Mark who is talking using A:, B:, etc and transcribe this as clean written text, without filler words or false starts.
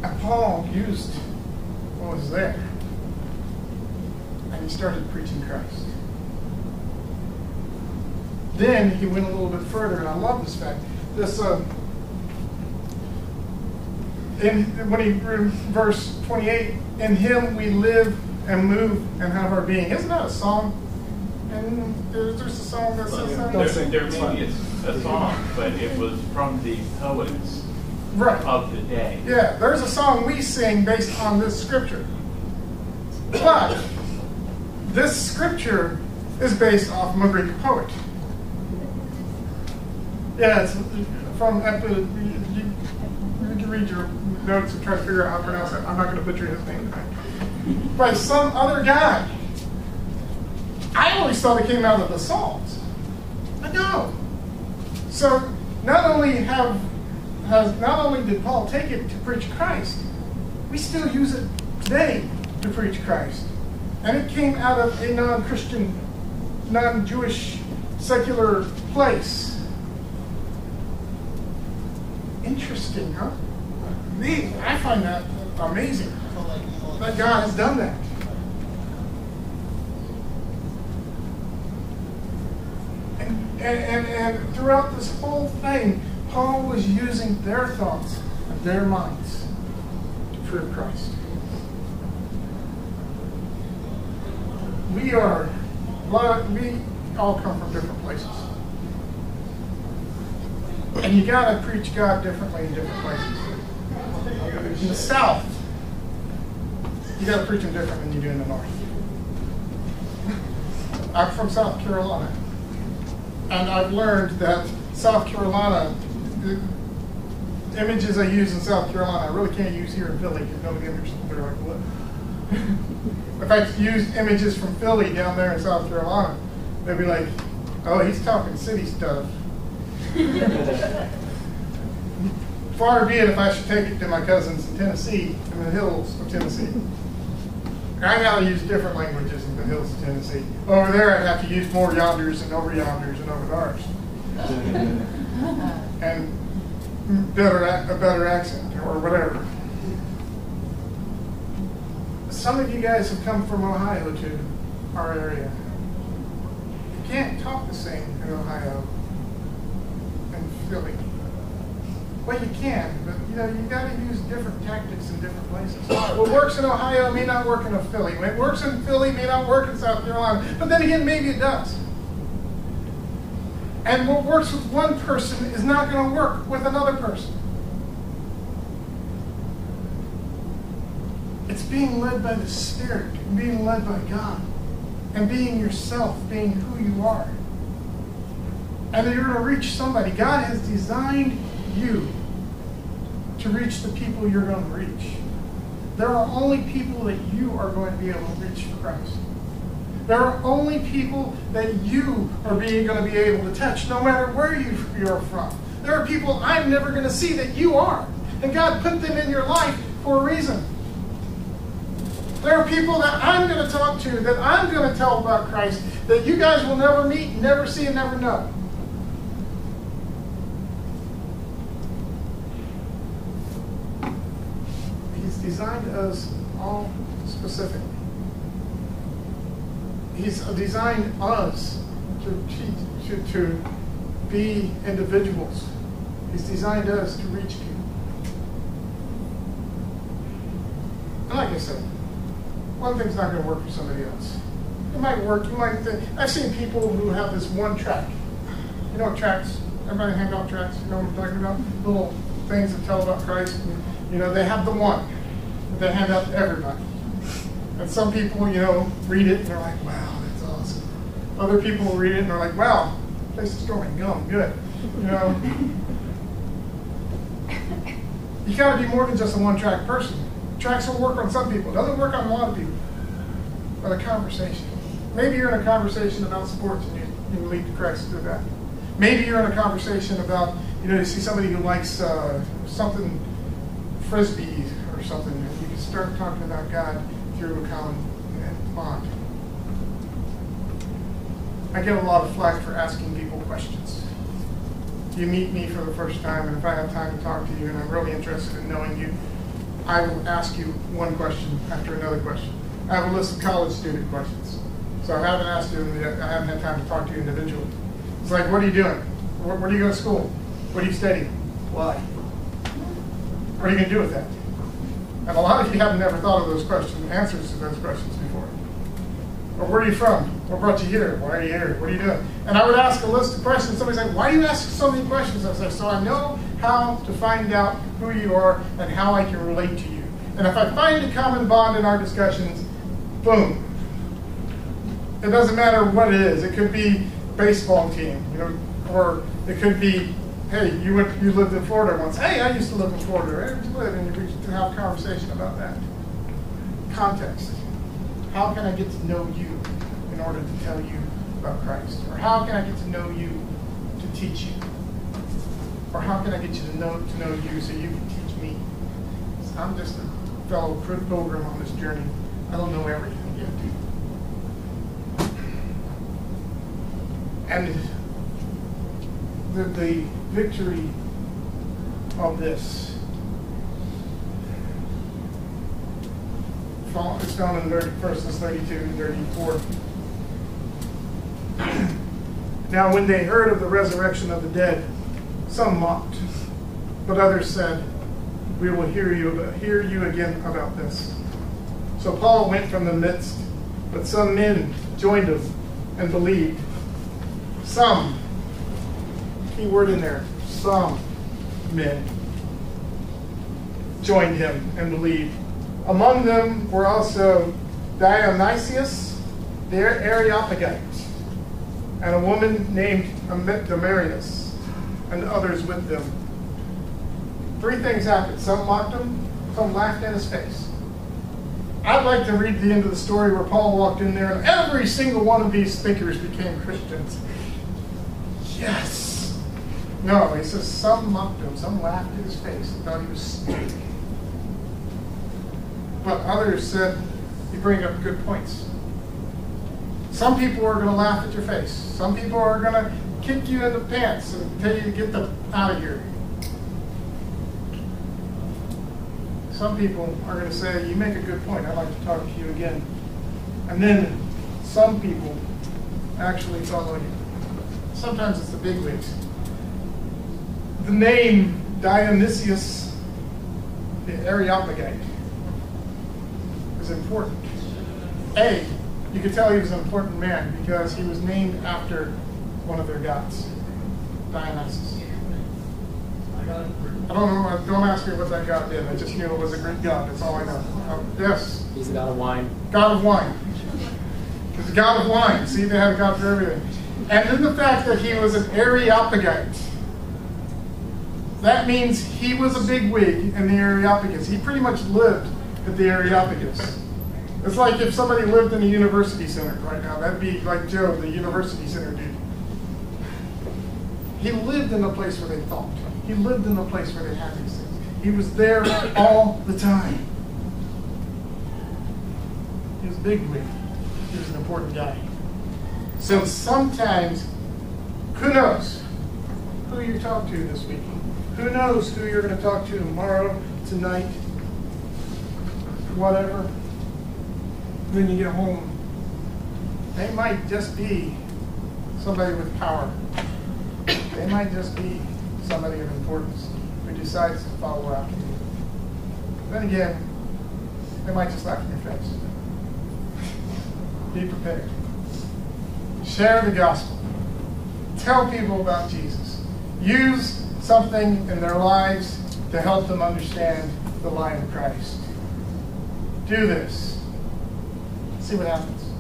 A: And Paul used what was there. And he started preaching Christ. Then he went a little bit further, and I love this fact. Verse 28, in him we live and move and have our being. Isn't that a song? And there's a song that says that.
B: There may be a song, but it was from the poets of the day.
A: Yeah, there's a song we sing based on this scripture. But this scripture is based off of a Greek poet. Yeah, it's from you can read your notes and try to figure out how to pronounce it. I'm not going to butcher his name tonight. By some other guy. I always thought it came out of the Psalms. But no. So not only did Paul take it to preach Christ, we still use it today to preach Christ. And it came out of a non-Christian, non-Jewish, secular place. Interesting, huh? I find that amazing that God has done that. And throughout this whole thing, Paul was using their thoughts and their minds to prove Christ. We all come from different places. And you got to preach God differently in different places. In the South, you got to preach Him different than you do in the North. I'm from South Carolina. And I've learned that South Carolina, the images I use in South Carolina, I really can't use here in Philly because nobody understands. They're like, what? If I used images from Philly down there in South Carolina, they'd be like, oh, he's talking city stuff. Far be it if I should take it to my cousins in Tennessee, in the hills of Tennessee. I know to use different languages in the hills of Tennessee. Over there, I'd have to use more yonders and over yonders and over thars. And a better accent or whatever. Some of you guys have come from Ohio to our area. You can't talk the same in Ohio and Philly. Well, you can, but you got to use different tactics in different places. What works in Ohio may not work in Philly. What works in Philly may not work in South Carolina. But then again, maybe it does. And what works with one person is not going to work with another person. It's being led by the Spirit, being led by God, and being yourself, being who you are. And you're going to reach somebody. God has designed you to reach the people you're going to reach. There are only people that you are going to be able to reach for Christ. There are only people that you are going to be able to touch, no matter where you're from. There are people I'm never going to see that you are. And God put them in your life for a reason. There are people that I'm going to talk to, that I'm going to tell about Christ, that you guys will never meet, never see, and never know. He's designed us all specifically. He's designed us to be individuals. He's designed us to reach people. And like I said, one thing's not going to work for somebody else. It might work. You might think. I've seen people who have this one tract. You know what tracts? Everybody hand out tracts. You know what I'm talking about? Little things that tell about Christ. And, they have the one that they hand out to everybody. And some people, read it and they're like, wow, that's awesome. Other people read it and they're like, wow, this is going gum, good. You got to be more than just a one-track person. Tracks will work on some people. It doesn't work on a lot of people. But a conversation. Maybe you're in a conversation about sports and you lead to Christ through that. Maybe you're in a conversation about, you see somebody who likes something, frisbee or something, and you can start talking about God through a common bond. I get a lot of flack for asking people questions. You meet me for the first time, and if I have time to talk to you and I'm really interested in knowing you, I will ask you one question after another question. I have a list of college student questions. So I haven't asked you, I haven't had time to talk to you individually. It's like, what are you doing? Where do you go to school? What are you studying? Why? What are you going to do with that? And a lot of you have never thought of those questions, answers to those questions before. Or where are you from? What brought you here? Why are you here? What are you doing? And I would ask a list of questions. Somebody's like, why do you ask so many questions? I say, so I know how to find out who you are and how I can relate to you. And if I find a common bond in our discussions, boom. It doesn't matter what it is. It could be baseball team, or it could be, hey, you lived in Florida once. Hey, I used to live in Florida. Where did you live? And we can have a conversation about that. Context. How can I get to know you in order to tell you about Christ? Or how can I get to know you to teach you? Or how can I get you to know you so you can teach me? I'm just a fellow pilgrim on this journey. I don't know everything yet. And the victory of this, it's found in verses 32 and 34. Now when they heard of the resurrection of the dead, some mocked, but others said, we will hear you again about this. So Paul went from the midst, but some men joined him and believed. Some, key word in there, some men joined him and believed. Among them were also Dionysius the Areopagite, and a woman named Damaris, and others with them. Three things happened. Some mocked him, some laughed in his face. I'd like to read the end of the story where Paul walked in there and every single one of these thinkers became Christians. Yes! No, he says some mocked him, some laughed in his face and thought he was stupid. But others said, you bring up good points. Some people are going to laugh at your face. Some people are going to kick you in the pants and tell you to get out of here. Some people are going to say, you make a good point, I'd like to talk to you again. And then some people actually follow you. Sometimes it's the bigwigs. The name Dionysius the Areopagite is important. You could tell he was an important man because he was named after one of their gods, Dionysus. I don't know, don't ask me what that god did. I just knew it was a Greek god, that's all I know. Yes?
C: He's the god of wine.
A: God of wine. He's the god of wine. See, they had a god for everything. And then the fact that he was an Areopagite, that means he was a bigwig in the Areopagus. He pretty much lived at the Areopagus. It's like if somebody lived in a university center right now. That'd be like Joe, the university center dude. He lived in a place where they thought. He lived in a place where they had these things. He was there all the time. He was a bigwig. He was an important guy. So sometimes, who knows who you talk to this week? Who knows who you're going to talk to tomorrow, tonight, whatever, when you get home? They might just be somebody with power. They might just be somebody of importance who decides to follow after you. Then again, they might just laugh in your face. Be prepared. Share the gospel. Tell people about Jesus. Use something in their lives to help them understand the light of Christ. Do this. See what happens.